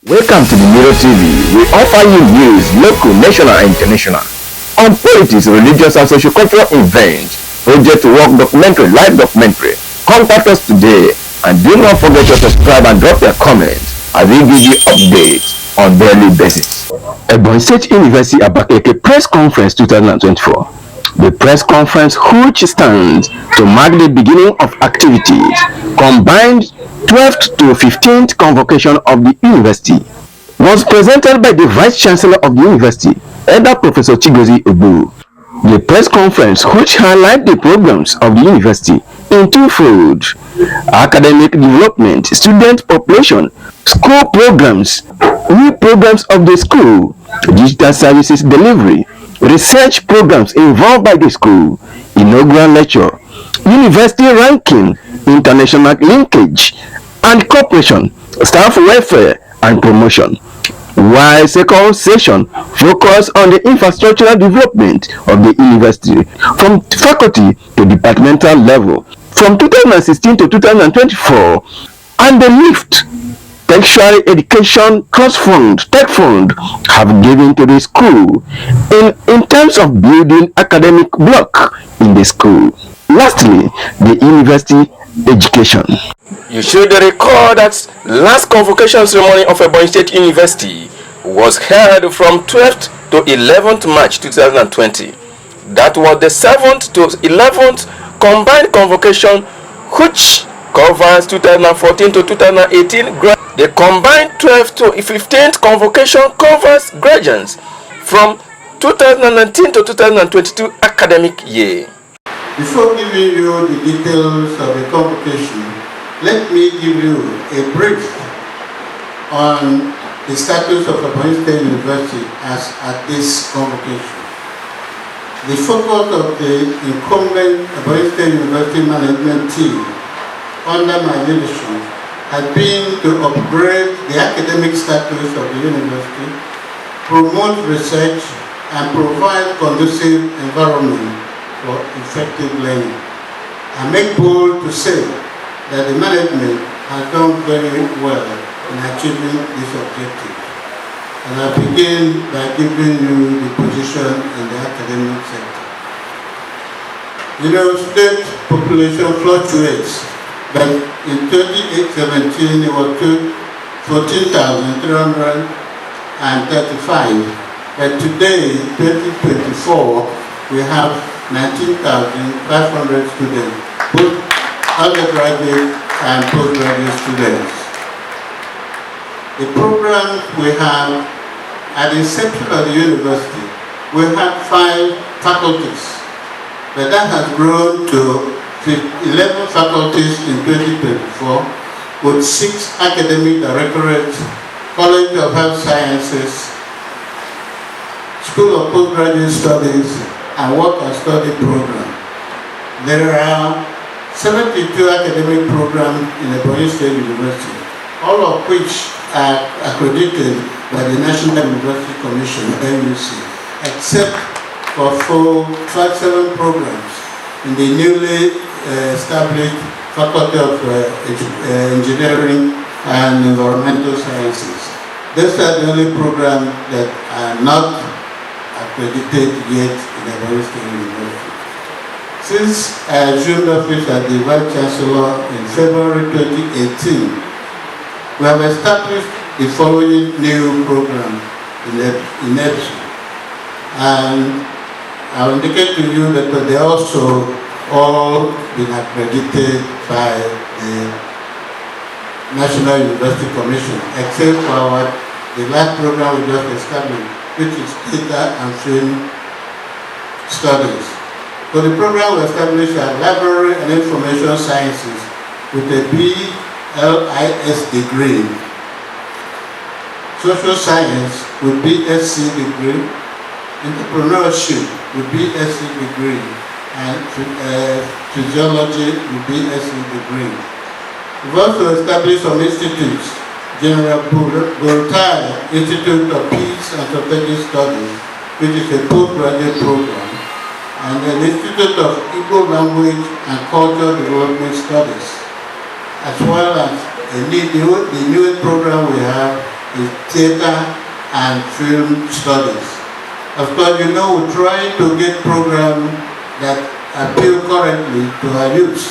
Welcome to the Mirror TV. We offer you news, local, national and international, on politics, religious and socio-cultural events, project work documentary, live documentary. Contact us today and do not forget to subscribe and drop your comments as we give you updates on daily basis. Ebonyi State University Abakaliki Press Conference 2024. The press conference, which stands to mark the beginning of activities, combined 12th to 15th convocation of the university, was presented by the Vice Chancellor of the university, Elder Professor Chigozie Ebsu. The press conference, which highlighted the programs of the university in twofold: academic development, student population, school programs, new programs of the school, digital services delivery, research programs involved by the school, inaugural lecture, university ranking, international linkage and cooperation, staff welfare and promotion. While second session focused on the infrastructural development of the university from faculty to departmental level from 2016 to 2024, and the LIFT Tertiary Education Trust Fund, Tech Fund, have given to the school in terms of building academic block in the school. Lastly, the university education. You should recall that last convocation ceremony of Ebonyi State University was held from 12th to 11th March 2020. That was the 7th to 11th combined convocation, which covers 2014 to 2018. The combined 12th to 15th convocation covers graduates from 2019 to 2022 academic year. Before giving you the details of the convocation, let me give you a brief on the status of Ebonyi State University as at this convocation. The focus of the incumbent Ebonyi State University management team under my leadership has been to upgrade the academic status of the university, promote research, and provide conducive environment for effective learning. I make bold to say that the management has done very well in achieving this objective. And I begin by giving you the position in the academic sector. You know, state population fluctuates, but in 2017 it was 14,335, but today, 2024, we have 19,500 students, both undergraduate and postgraduate students. The programs we have at the inception of the university, we had 5 faculties, but that has grown to 11 faculties in 2024, with 6 academic directorates, College of Health Sciences, School of Postgraduate Studies, and Work and Study program. There are 72 academic programs in Ebonyi State University, all of which are accredited by the National University Commission, NUC, except for 7 programs in the newly established Faculty of Engineering and Environmental Sciences. These are the only programs that are not accredited yet in Ebonyi State University. Since I assumed office as the Vice Chancellor in February 2018, we have established the following new program in Ebsu. And I'll indicate to you that they also all been accredited by the National University Commission, except for the last program we just established, which is Data and Film Studies. So the program we established are Library and Information Sciences with a BLIS degree, Social Science with BSc degree, Entrepreneurship with BSc degree, and Physiology with BSc degree. We've also established some institutes: General Burtai Institute of Peace and Strategic Studies, which is a postgraduate program, and an Institute of Igbo Language and Cultural Development Studies, as well as the newest program we have is theater and film studies. Of course, you know, we try to get programs that appeal currently to our youth.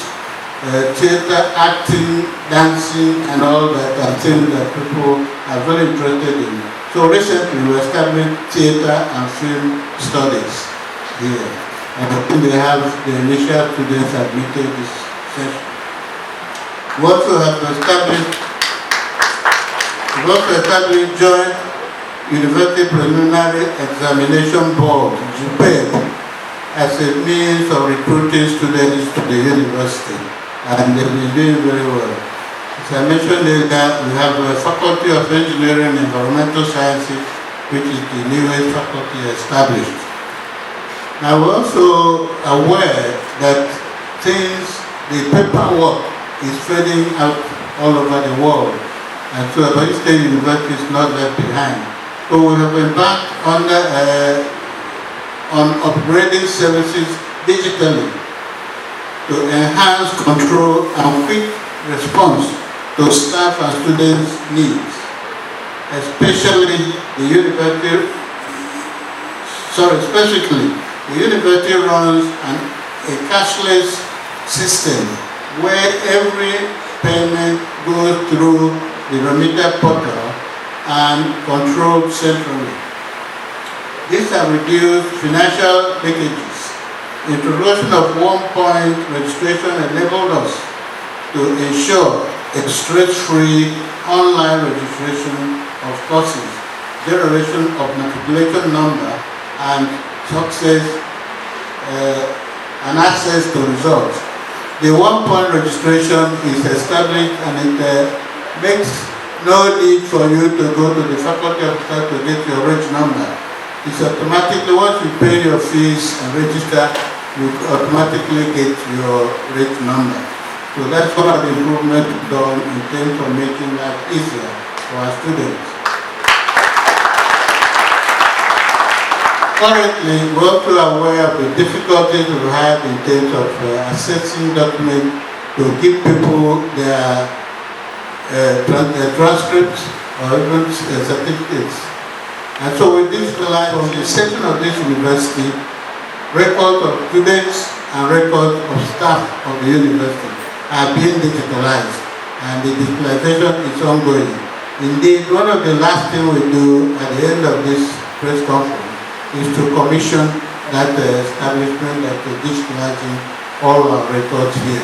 Theater, acting, dancing, and all that are things that people are very interested in. So recently we established theater and film studies here. And I think they have the initial students admitted this session. We also have established Joint University Preliminary Examination Board, JUPEB, as a means of recruiting students to the university. And they've been doing very well. As I mentioned earlier, we have a Faculty of Engineering and Environmental Sciences, which is the newest faculty established. Now we're also aware that the paperwork is fading out all over the world. And so Abakaliki State University is not left behind. So we have embarked on upgrading services digitally to enhance control and quick response to staff and students' needs, especially the university runs a cashless system where every payment goes through the remitter portal and controlled centrally. These have reduced financial leakages. Introduction of one-point registration enabled us to ensure a stress-free online registration of courses, generation of matriculation number, and access to results. The one-point registration is established and it makes no need for you to go to the faculty of staff to get your reg number. It's automatically, once you pay your fees and register, you automatically get your reg number. So that's one of the improvements done in terms of making life easier for our students. Currently, we're also aware of the difficulties we have in terms of accessing documents to give people their transcripts or even certificates. And so we digitalize from the section of this university records of students and records of staff of the university are being digitalized, and the digitalization is ongoing. Indeed, one of the last things we do at the end of this press conference is to commission that establishment that is digitalizing all our records here.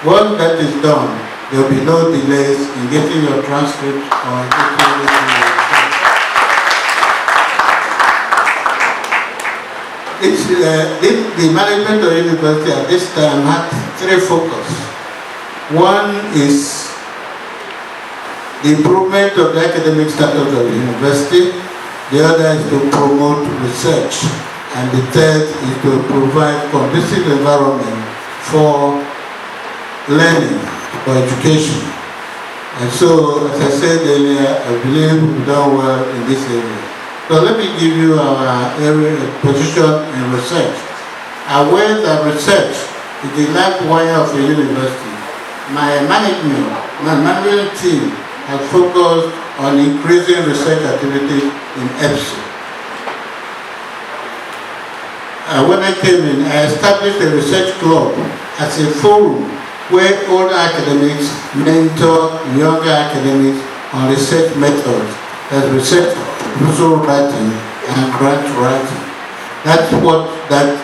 Once that is done, there will be no delays in getting your transcript or getting anything. The management of the university at this time had three focuses. One is the improvement of the academic status of the university. The other is to promote research. And the third is to provide conducive environment for learning, for education. And so, as I said earlier, I believe we've done well in this area. So let me give you our area position in research. Aware that research is the lifewire of the university, my management team has focused on increasing research activities in Ebsu. When I came in, I established a research club as a forum where older academics mentor younger academics on research methods, as research proposal writing and grant writing. That's what that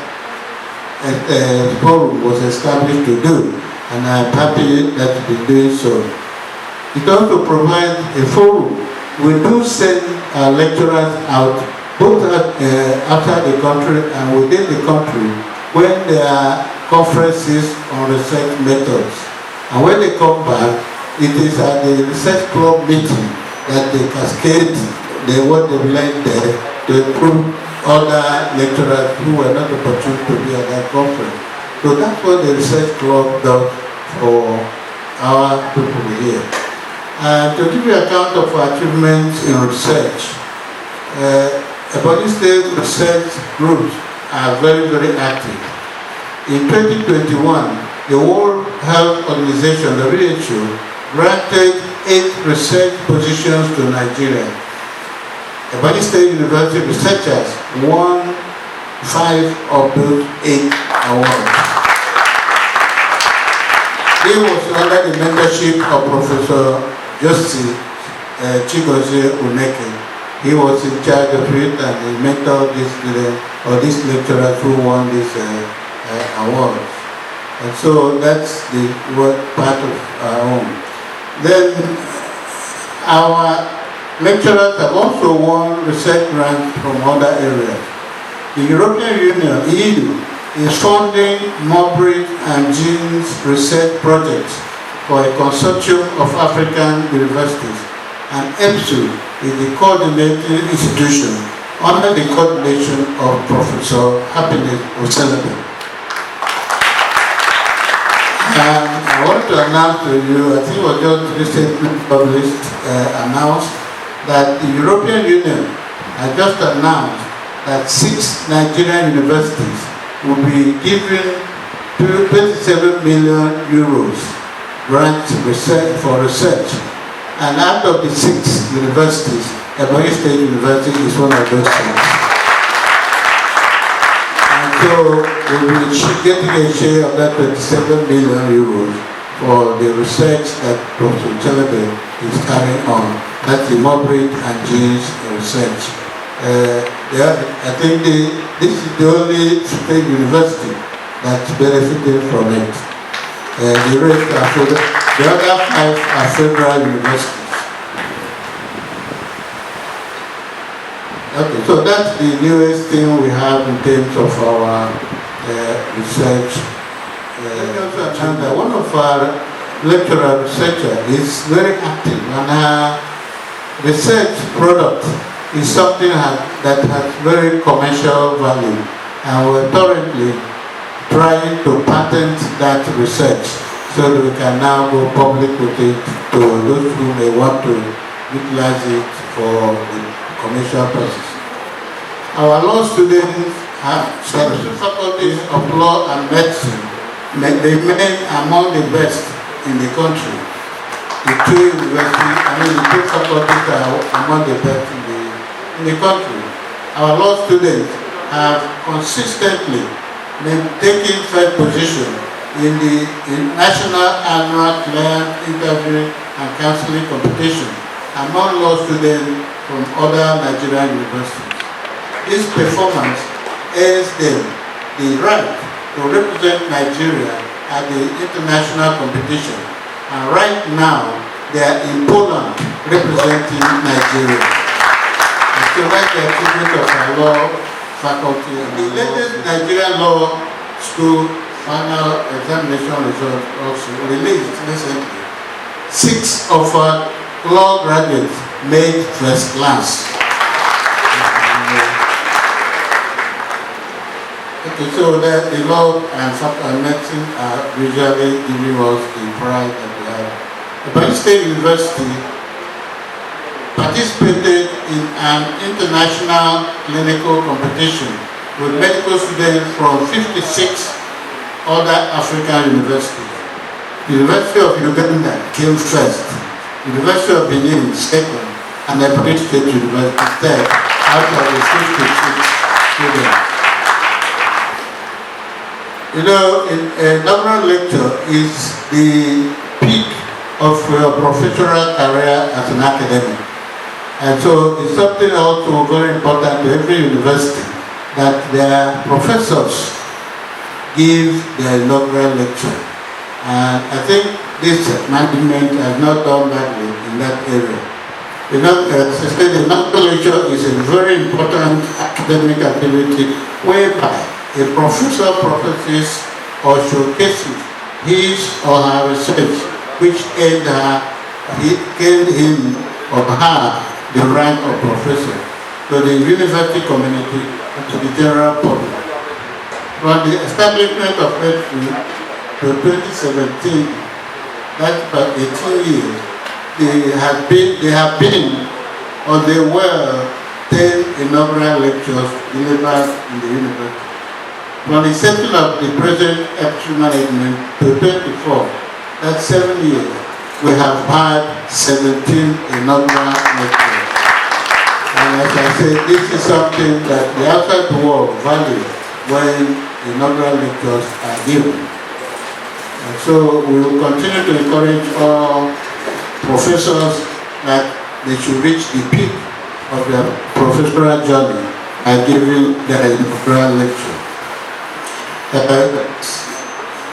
forum was established to do, and I'm happy that we're doing so. It also provides a forum. We do send our lecturers out, both outside the country and within the country, when there are conferences on research methods. And when they come back, it is at the research club meeting that they cascade what they've learned there to improve other lecturers who were not opportune to be at that conference. So that's what the research club does for our people here. To give you account of our achievements in research, Abakaliki State research groups are very, very active. In 2021, the World Health Organization, the WHO, granted 8 research positions to Nigeria. Ebonyi State University researchers won 5 of those 8 awards. He was under the mentorship of Professor Josie Chigozie Uneke. He was in charge of it and he mentored these lecturers who won these awards. And so that's the part of our own. Then our lecturers have also won research grants from other areas. The European Union, EU, is funding Mobridge and Jean's research projects for a consortium of African universities, and Ebsu is the coordinating institution under the coordination of Professor Happiness Oselebe. And I want to announce to you, I think it was just recently published, announced that the European Union has just announced that 6 Nigerian universities will be given 27 million euros grants for research. And out of the 6 universities, Ebonyi State University is one of those 6. So we will be getting a share of that 27 million euros for the research that Professor Chelebe is carrying on. That's the Mobridge and Jean's research. I think this is the only state university that's benefiting from it. The other 5 are federal universities. Okay, so that's the newest thing we have in terms of our research. One of our lecturer researchers is very active, and her research product is something that has very commercial value, and we're currently trying to patent that research so that we can now go public with it to those who may want to utilize it for the commercial purposes. Our law students have several faculties of law and medicine. They remain among the best in the country. The 2 universities, the 2 faculties are among the best in the country. Our law students have consistently been taking 1st position in the National Annual Client Interview and Counseling Competition among law students from other Nigerian universities. This performance earns them the right to represent Nigeria at the international competition. And right now, they are in Poland representing Nigeria. And so that's the achievement of our law faculty. The latest Nigerian Law School final examination results also released recently. 6 of our law graduates made 1st class. Okay, so the law and medicine are usually giving us the pride that we have. Ebonyi State University participated in an international clinical competition with medical students from 56 other African universities. The University of Uganda came 1st, University of Benin 2nd, and Ebonyi State University 3rd out of the 56 students. You know, a doctoral lecture is the peak of your professional career as an academic. And so it's something also very important to every university that their professors give their inaugural lecture. And I think this management has not done badly in that area. You know, as I said, the inaugural lecture is a very important academic activity whereby a professor professes or showcases his or her research which gave him or her the rank of professor to the university community and to the general public. From the establishment of Ebsu to 2017, that's about 18 years, they have been or they were 10 inaugural lectures delivered in the university. From the inception of the present Ebsu management to 24, that's 7 years, we have had 17 inaugural lectures. And as I said, this is something that the outside world values when inaugural lectures are given. And so we will continue to encourage all professors that they should reach the peak of their professional journey by giving their inaugural lecture.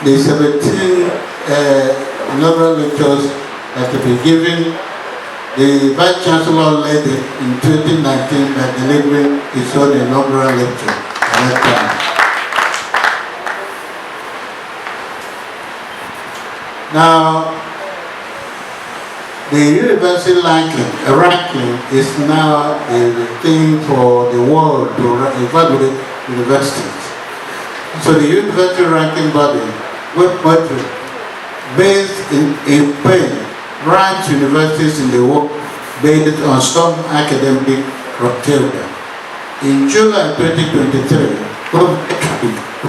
The 17 inaugural lectures that will be given, the Vice Chancellor led it in 2019 by delivering his own inaugural lecture at that time. Now, the university ranking is now the thing for the world to evaluate universities. So the university ranking body, based in Spain, ranks universities in the world based on some academic criteria. In July 2023,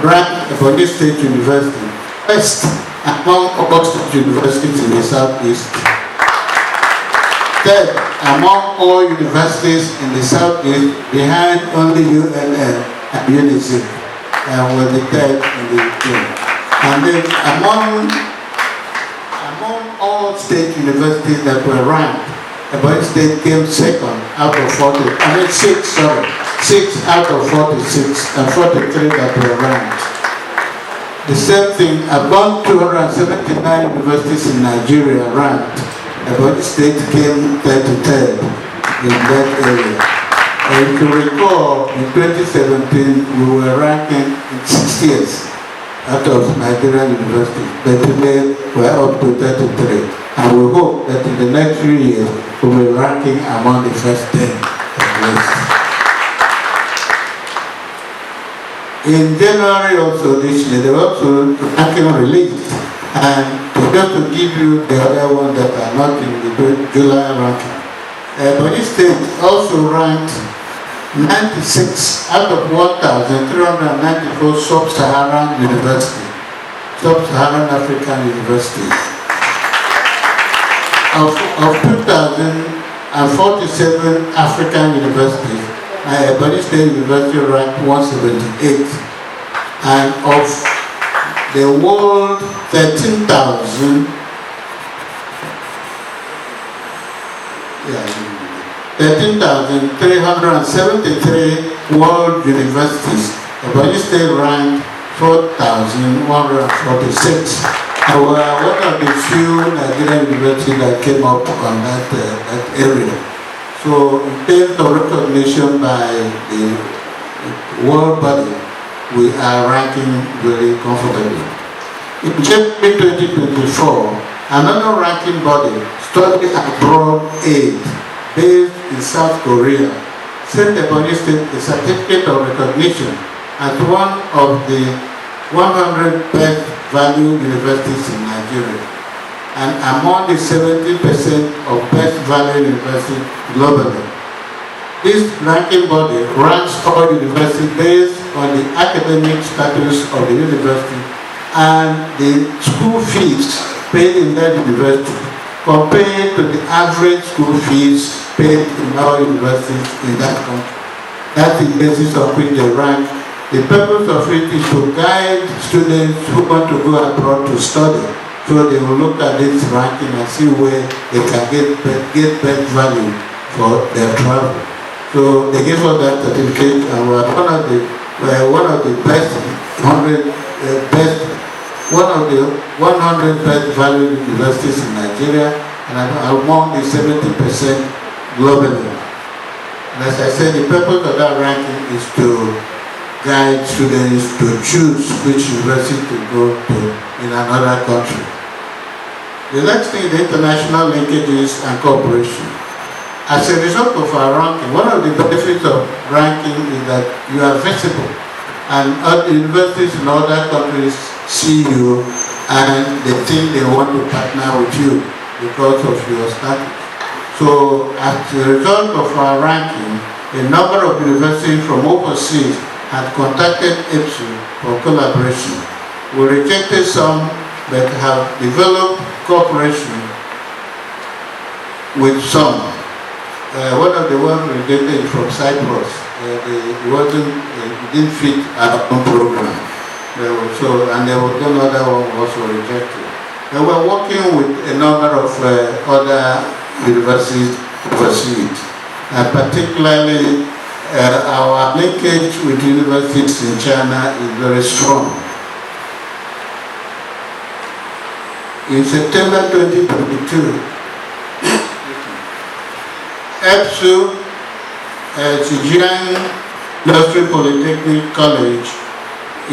ranked Ebonyi State University first among all state universities in the Southeast. Third among all universities in the Southeast, behind only UNN and UNIZIP, and were the third in the team. And then among all state universities that were ranked, Ebonyi State came second out of 6 out of 46 and 43 that were ranked. The same thing, about 279 universities in Nigeria ranked. Ebonyi State came 33rd in that area. And if you recall, in 2017, we were ranking in 60th out of Nigerian universities, but today we're up to 33. And we hope that in the next few years, we will be ranking among the first 10 at least. In January also this year, there were also ranking released. And just to give you the other ones that are not in the July ranking, Ebonyi State also ranked 96 out of 1,394 sub-Saharan universities, sub-Saharan African universities. Of 2,047 African universities, Ebonyi State University ranked 178. And of the world 13,373 world universities, Ebonyi State ranked 4,146. And we are one of the few Nigerian universities that came up on that area. So in terms of recognition by the world body, we are ranking very comfortably. In January 2024, another ranking body, Study Abroad Aid, based in South Korea, sent Ebonyi State a certificate of recognition as one of the 100 best value universities in Nigeria, and among the 70% of best value universities globally. This ranking body ranks all universities based on the academic status of the university and the school fees paid in that university compared to the average school fees paid in our universities in that country. That's the basis of which they rank. The purpose of it is to guide students who want to go abroad to study, so they will look at this ranking and see where they can get best value for their travel. So they gave us that certificate, and we're one of the best 100 best valued universities in Nigeria, and among the 70% globally. And as I said, the purpose of that ranking is to guide students to choose which university to go to in another country. The next thing is the international linkages and cooperation. As a result of our ranking, one of the benefits of ranking is that you are visible, and other universities in other countries see you and they think they want to partner with you because of your status. So as a result of our ranking, a number of universities from overseas had contacted Ebsu for collaboration. We rejected some, but have developed cooperation with some. One of the ones we did is from Cyprus. It didn't fit our own program. And there was another one also rejected. And we're working with a number of other universities to pursue it. And particularly our linkage with universities in China is very strong. In September 2022, Ebsu, Zhejiang Industry Polytechnic College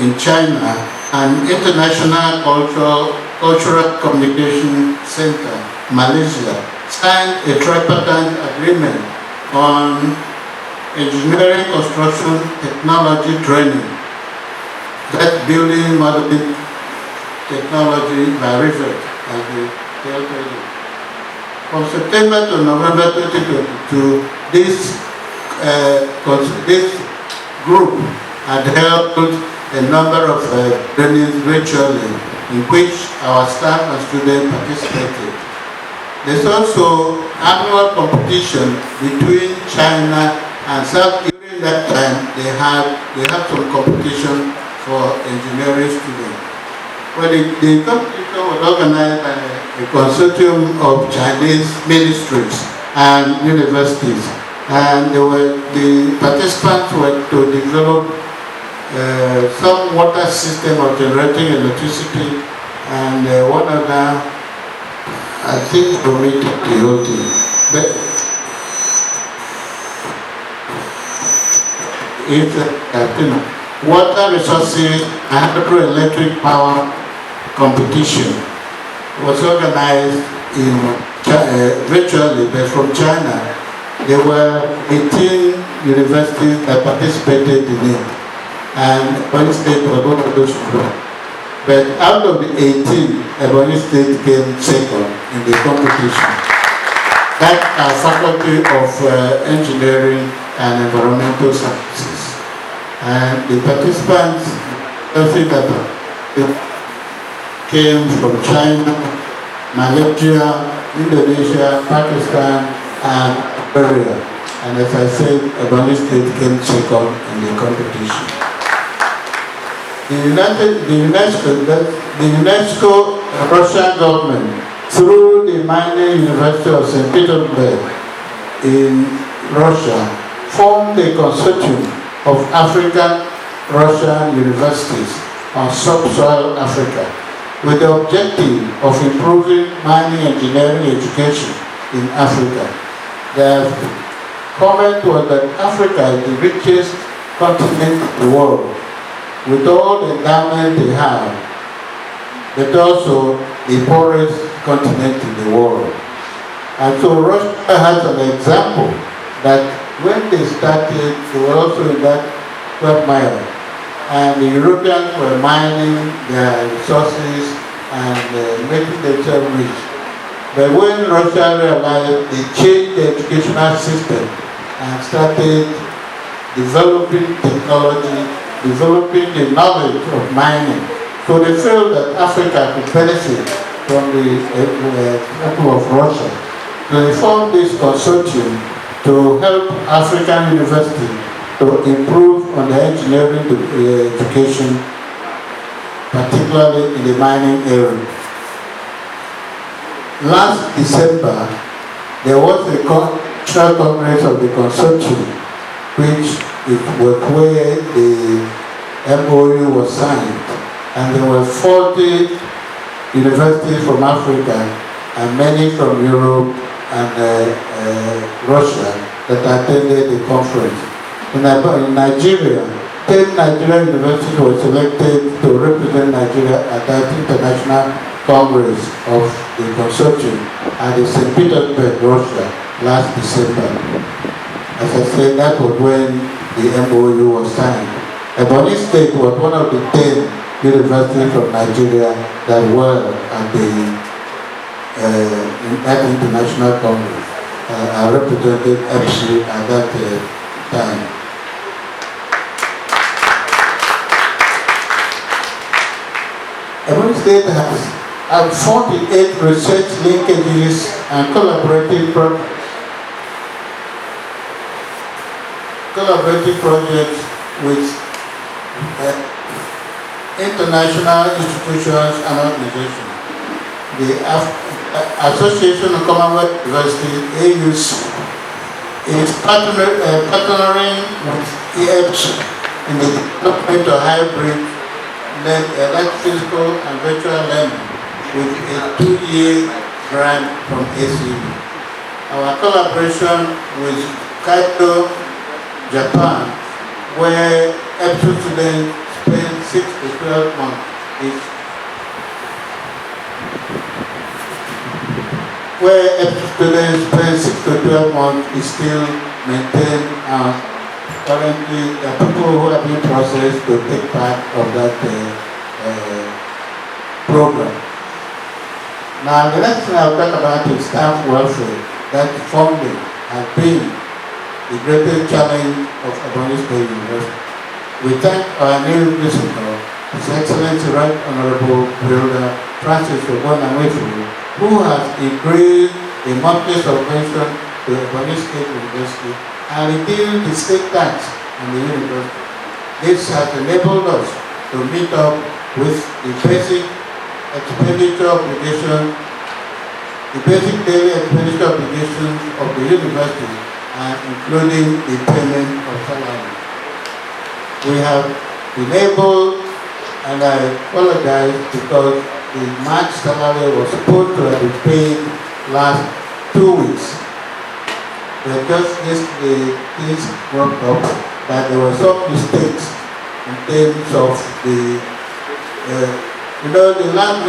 in China, and International Cultural Communication Center, Malaysia, signed a tripartite agreement on engineering, construction, technology training, that building modeling technology by research, as we tell you. From September to November 2022, this group had held a number of trainings virtually, in which our staff and students participated. There's also annual competition between China and South. During that time, they had some competition for engineering students. Well, the competition was organized by a consortium of Chinese ministries and universities, and the participants were to develop some water system of generating electricity, and one of them, I think, permitted the whole thing. But it's water resources and hydroelectric power competition was organized in virtually, but from China. There were 18 universities that participated in it, and Ebonyi State was one of those groups. But out of the 18, Ebonyi State came second in the competition. That's our Faculty of Engineering and Environmental Sciences. And the participants came from China, Malaysia, Indonesia, Pakistan, and Korea. And as I said, Ebonyi State came second in the competition. The UNESCO Russian government, through the mining University of St. Petersburg in Russia, formed a consortium of African Russian universities on subsoil Africa, with the objective of improving mining engineering education in Africa. The comment was that Africa is the richest continent in the world, with all the endowment they have, but also the poorest continent in the world. And so Russia has an example that when they started, they were also in that 12 mile. And the Europeans were mining their resources and making themselves rich. But when Russia realized, they changed the educational system and started developing technology, developing the knowledge of mining. So they felt that Africa could benefit from the people of Russia. So they formed this consortium to help African universities to improve on their engineering education, particularly in the mining area. Last December, there was a cultural congress of the consortium, which was where the MOU was signed, and there were 40 universities from Africa and many from Europe and Russia that attended the conference. In Nigeria, 10 Nigerian universities were selected to represent Nigeria at that International Congress of the Consortium at the St. Petersburg, Russia, last December. As I said, that was when the MOU was signed. Ebonyi State was one of the 10 universities from Nigeria that were at that international congress. I represented Ebsu at that time. Ebonyi State has 48 research linkages and collaborative projects with international institutions and organizations. The Association of Commonwealth University, AUC, is partnering with Ebsu in the development of hybrid physical and virtual learning with a 2-year grant from ACU. Our collaboration with Kyoto, Japan, where Ebsu students spend 6 to 12 months is still maintained. Currently, the people who have been processed to take part of that program. Now, the next thing I'll talk about is staff welfare. That funding has been the greatest challenge of Ebonyi State University. We thank our new principal, His Excellency Right Honorable Wilder Francis Ogbonnawefu, who has increased the monthly subvention to Ebonyi State University and reduced the state tax on the university. This has enabled us to meet up with the basic expenditure obligation, the basic daily expenditure obligations of the university, and including the payment of salary. We have been able, and I apologize because the March salary was supposed to have been paid last 2 weeks. But just yesterday, things brought up that there were some mistakes in terms of the the last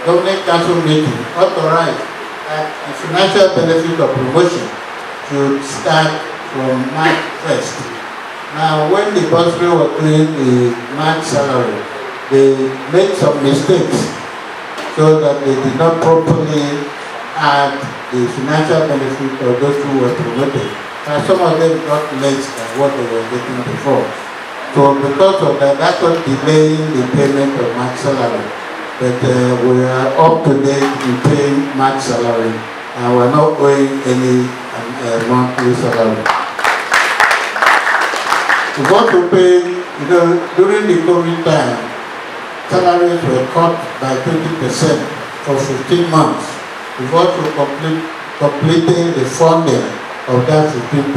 government council meeting authorized that the financial benefit of promotion should start from March 1st. Now, when the bursary was doing the March salary, they made some mistakes so that they did not properly add the financial benefit of those who were promoted. And some of them got less than what they were getting before. So because of that, that was delaying the payment of March salary. But we are up to date in paying March salary, and we're not owing any monthly salary. We got to pay, during the COVID time, salaries were cut by 20% for 15 months. We've also completed the funding of that 20%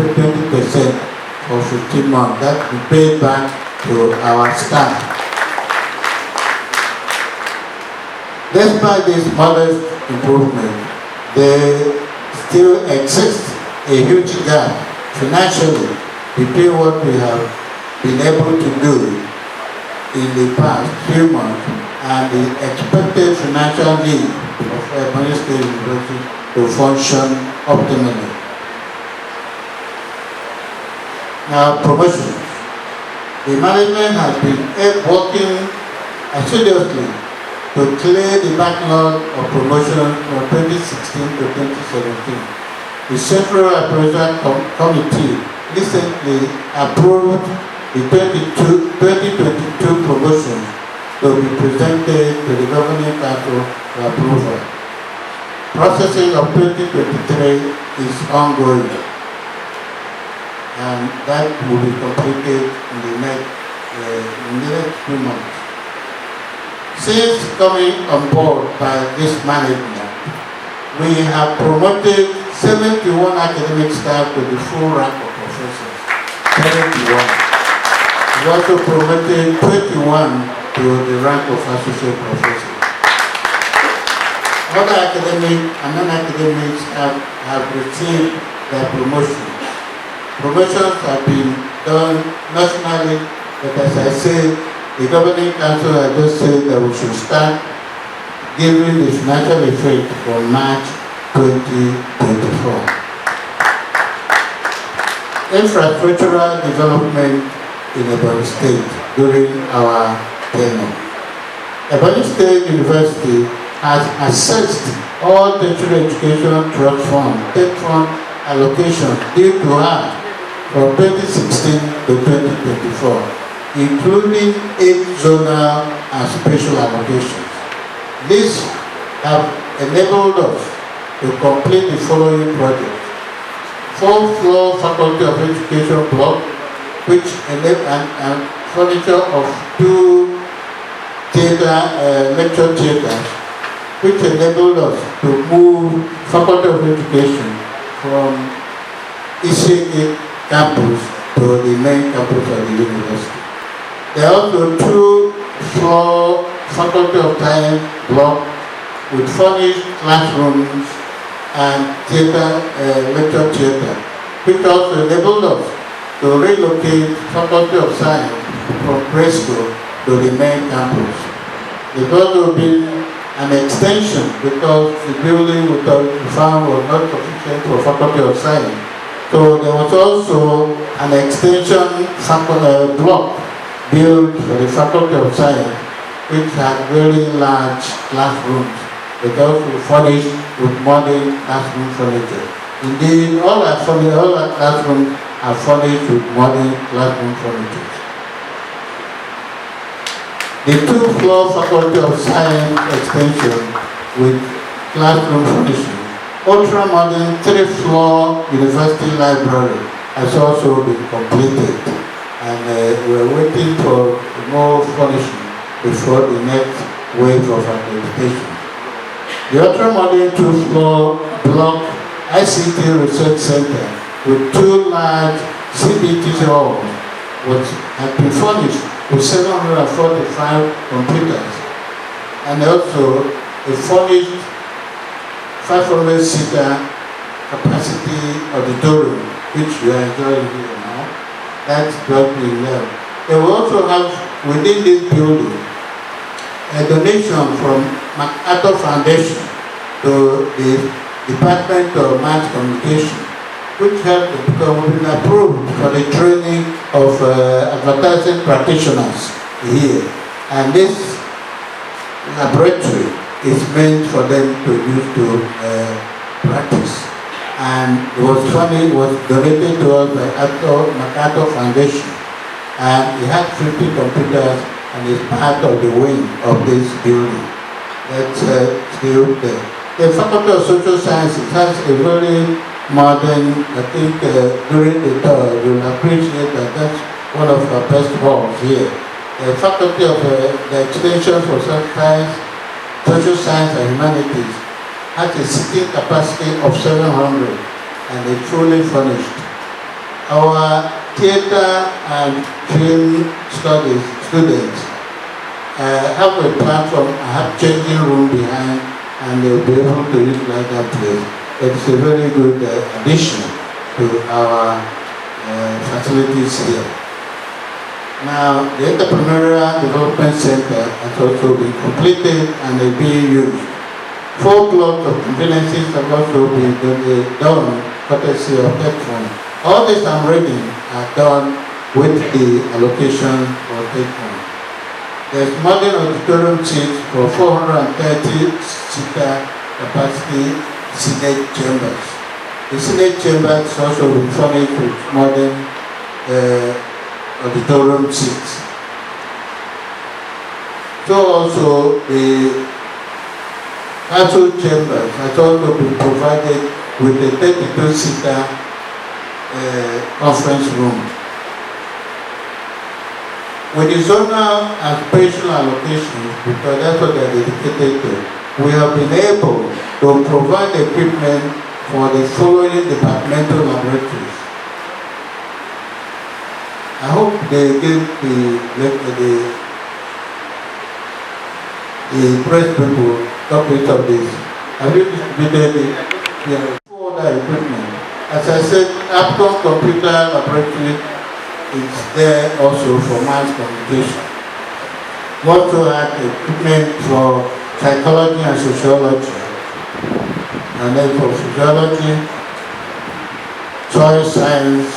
for 15 months. That we paid back to our staff. Despite this modest improvement, there still exists a huge gap financially between what we have been able to do in the past few months and the expected financial need of Ebonyi State University to function optimally. Now, promotions. The management has been working assiduously to clear the backlog of promotions from 2016 to 2017. The Central Appraisal Committee recently approved the 2022 promotions to be presented to the Governing Council for approval. Processing of 2023 is ongoing, and that will be completed in the next few months. Since coming on board by this management, we have promoted 71 academic staff to the full rank of professors. 71. We also promoted 21 to the rank of associate professor. Other academic and non-academic staff have received their promotions. Promotions have been done nationally, but as I said, the Governing Council has just said that we should start giving the financial effect from March 2024. Infrastructural development in Ebonyi State during our tenure. Ebonyi State University has assessed all tertiary education trust fund, TED fund allocation due to her from 2016 to 2024, including 8 zonal and special allocations. This have enabled us to complete the following projects: 4th-floor Faculty of Education block, which and furniture of 2 lecture theaters, which enabled us to move Faculty of Education from ECA campus to the main campus of the university. There are also 2-floor Faculty of Science block with furnished classrooms and lecture theater, which also enabled us to relocate Faculty of Science from Presco to the main campus. There's also been an extension because the building we found was not sufficient for Faculty of Science. So there was also an extension block built for the Faculty of Science, which had very large classrooms, but also furnished with modern classroom furniture. Indeed, all our classrooms are furnished with modern classroom furniture. The 2-floor Faculty of Science extension with classroom furnishing, ultra-modern 3-floor University Library has also been completed, and we're waiting for more furnishing before the next wave of accreditation. The ultra-modern 2-floor block ICT Research Center with 2 large CBT halls has been furnished with 745 computers, and also a furnished 500-seater capacity auditorium, which we are enjoying here now. That's just being there. They will also have within this building a donation from MacArthur Foundation to the Department of Mass Communication, which helped because we've been approved for the training of advertising practitioners here. And this laboratory is meant for them to use to practice. And it was donated to us by MacArthur Foundation. And it has 50 computers and is part of the wing of this building. That's still there. The Faculty of Social Sciences has a very modern, I think during the tour you'll appreciate that that's one of our best halls here. The Faculty of the Extension for Social Science and Humanities has a seating capacity of 700 and it's fully furnished. Our theater and film studies students have a platform, have changing room behind, and they'll be able to utilize that place. It's a very good addition to our facilities here. Now, the Entrepreneurial Development Center has also been completed and is being used. 4 blocks of conveniences have also been done courtesy of headphone. All this I'm reading are done with the allocation for headphone. There's modern auditorium seats for 430-seater capacity Senate chambers. The Senate chambers also will furnished with modern auditorium seats. So also the council chambers has also been provided with a 32-seater conference room. With the zonal and spatial allocations, because that's what they're dedicated to, we have been able to provide equipment for the following departmental laboratories. I hope they give the press people copies of this. Have you distributed the other equipment? As I said, Apton Computer Laboratory is there also for mass communication. We also had equipment for psychology and sociology, and then for physiology, soil science,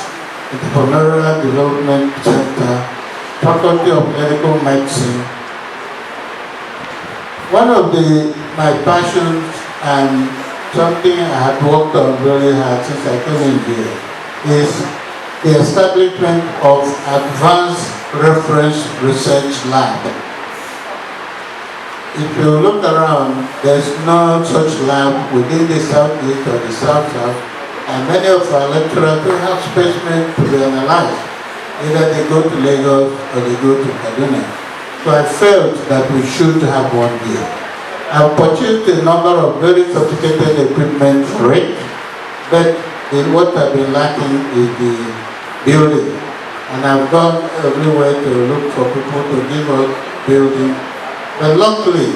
entrepreneurial development center, faculty of medical medicine. One of my passions and something I had worked on really hard since I came in here is the establishment of advanced reference research lab. if you look around, there's no such lab within the Southeast or the South-South, and many of our lecturers don't have specimens to be analyzed. Either they go to Lagos or they go to Kaduna. So I felt that we should have one here. I've purchased a number of very sophisticated equipment for it, but what I've been lacking is the building. And I've gone everywhere to look for people to give us building. But luckily,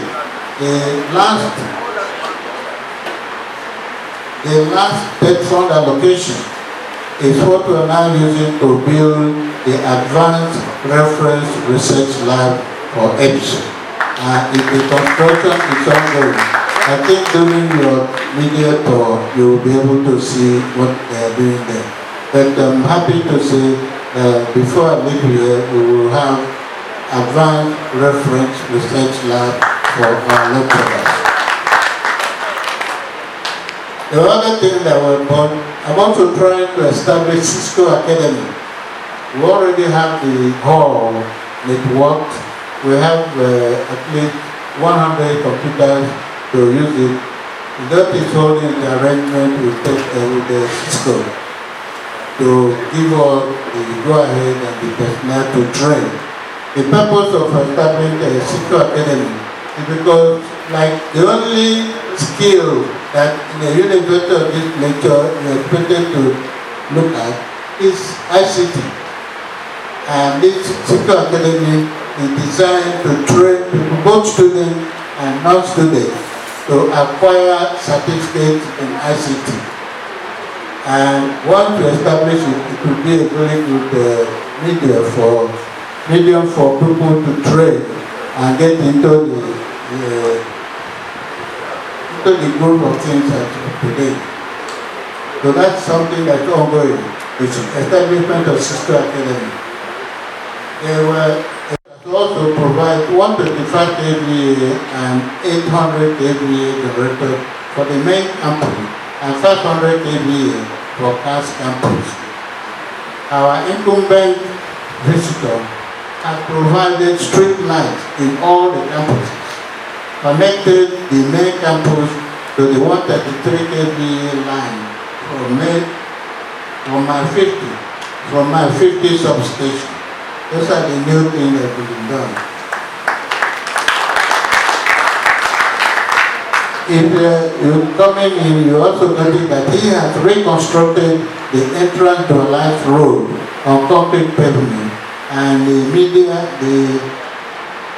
the last state fund allocation is what we are now using to build the Advanced Reference Research Lab for Ebsu. If the construction is ongoing, I think during your media tour, you will be able to see what they are doing there. But I'm happy to say that before I leave here, we will have Advanced Reference Research Lab for our lecturers. The other thing that we're about, I'm also trying to establish Cisco Academy. We already have the hall networked. We have at least 100 computers to use it. That is holding the arrangement with the Cisco to give us the go-ahead and the personnel to train. The purpose of establishing the Cisco Academy is because, like, the only skill that in the university of this nature we are expected to look at is ICT. And this Cisco Academy is designed to train people, both students and non-students, to acquire certificates in ICT. And once we establish it, it will be a very good medium for people to train and get into the group of things today. So that's something that's ongoing, the establishment of Cisco Academy. They were also provide 125 kVA and 800 kVA generator for the main campus and 500 kVA for CAS campus. Our incumbent visitor has provided street lights in all the campuses, connected the main campus to the 133 kVA line from my 50 substation. Those are the new things that have been done. If you're coming in, you also notice that he has reconstructed the entrance to a life road on concrete pavement, and the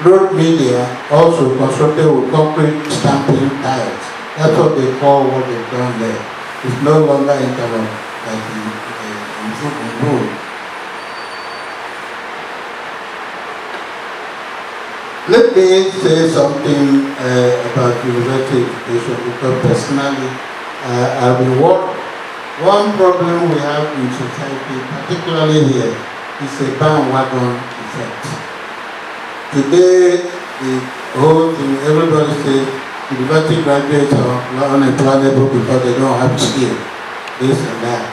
road media also constructed with concrete stamping tiles. That's what they call what they've done there. It's no longer interlock like in road. Let me say something about university education, because personally I've been working. One problem we have in society, particularly here, is a bandwagon effect. Today, the whole thing, everybody says university graduates are unemployable because they don't have skill, this and that.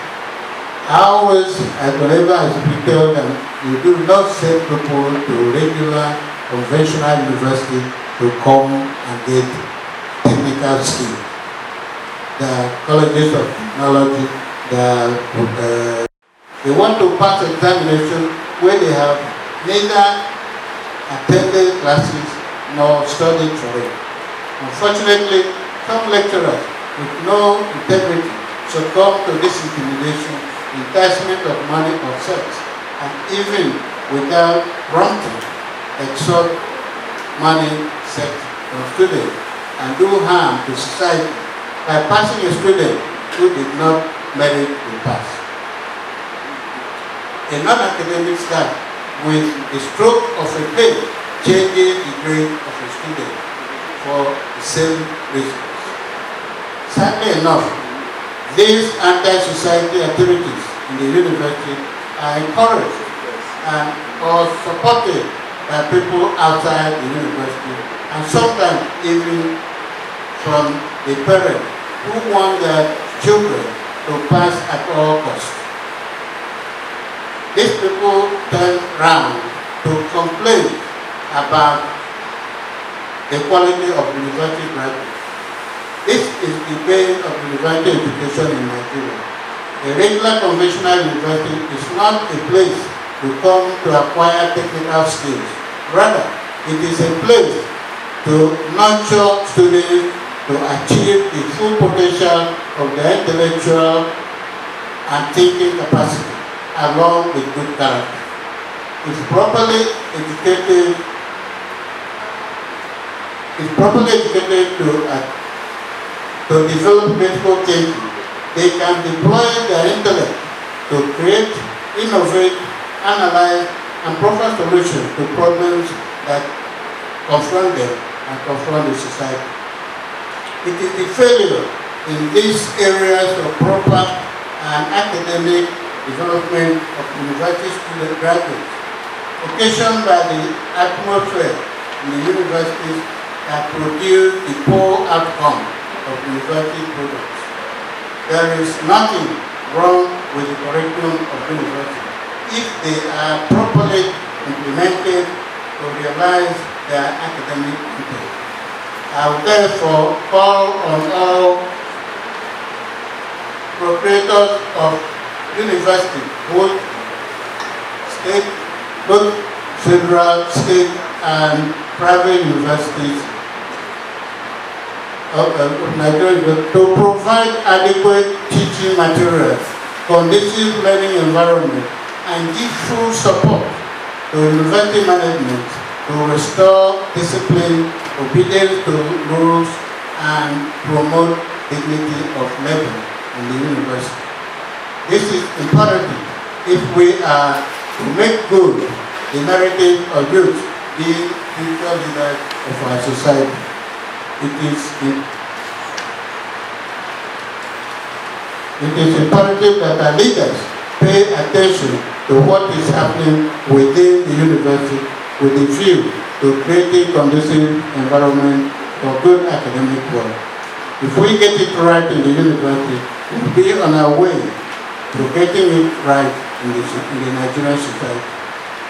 Whenever I speak, tell them, you do not send people to regular conventional university to come and get technical skills. The colleges of technology, they want to pass examination where they have neither attended classes nor studied for it. Unfortunately, some lecturers with no integrity succumb to this intimidation, enticement of money or sex, and even without prompting, extort money, sex from students and do harm to society by passing a student who did not merit to pass. A non-academic staff with the stroke of a pen changes the grade of a student for the same reasons. Sadly enough, these anti-society activities in the university are encouraged and or supported by people outside the university, and sometimes even from the parents who want their children to pass at all costs. These people turn around to complain about the quality of university graduates. This is the base of university education in Nigeria. A regular conventional university is not a place to come to acquire technical skills. Rather, it is a place to nurture students to achieve the full potential of their intellectual and thinking capacity, along with good character. If properly educated to develop critical thinking, they can deploy their intellect to create, innovate, analyze, and provide solutions to problems that confront them and confront the society. It is the failure in these areas of proper and academic development of university student graduates, occasioned by the atmosphere in the universities that produce the poor outcome of university products. There is nothing wrong with the curriculum of university if they are properly implemented to realize their academic intent. I will therefore call on all proprietors of university, both federal, state, and private universities of Nigeria to provide adequate teaching materials, conducive learning environment, and give full support to university management to restore discipline, obedience to rules, and promote dignity of learning in the university. This is imperative if we are to make good the narrative of youth being future leaders of our society. It is imperative that our leaders pay attention to what is happening within the university with a view to creating conducive environment for good academic work. If we get it right in the university, we'll be on our way to getting it right in the Nigerian society.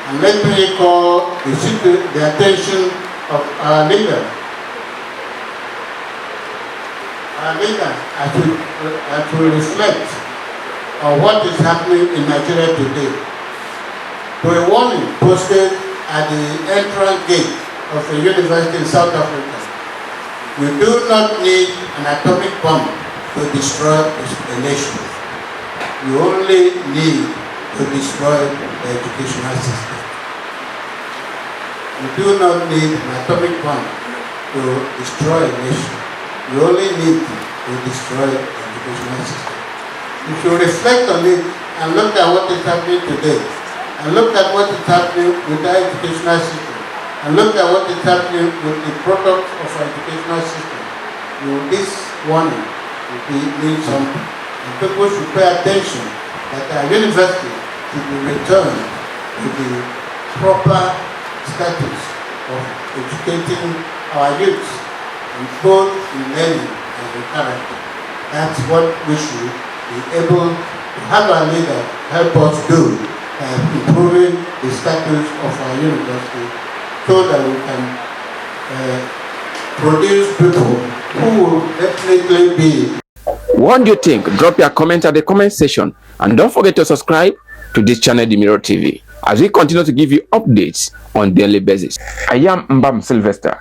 And let me call the attention of our leaders. Our leaders have to reflect on what is happening in Nigeria today. To a warning posted at the entrance gate of a university in South Africa, you do not need an atomic bomb to destroy a nation. You only need to destroy the educational system. You do not need an atomic bomb to destroy a nation. You only need to destroy the educational system. If you reflect on it and look at what is happening today, and look at what is happening with our educational system, and look at what is happening with the product of our educational system, this warning will mean something. And people should pay attention that our university should be returned to the proper status of educating our youth, in both in learning and in character. That's what we should be able to have our leader help us do, improving the status of our university so that we can produce people who will definitely be. What do you think? Drop your comment at the comment section, and don't forget to subscribe to this channel, The Mirror TV, as we continue to give you updates on daily basis. I am Mbam Sylvester.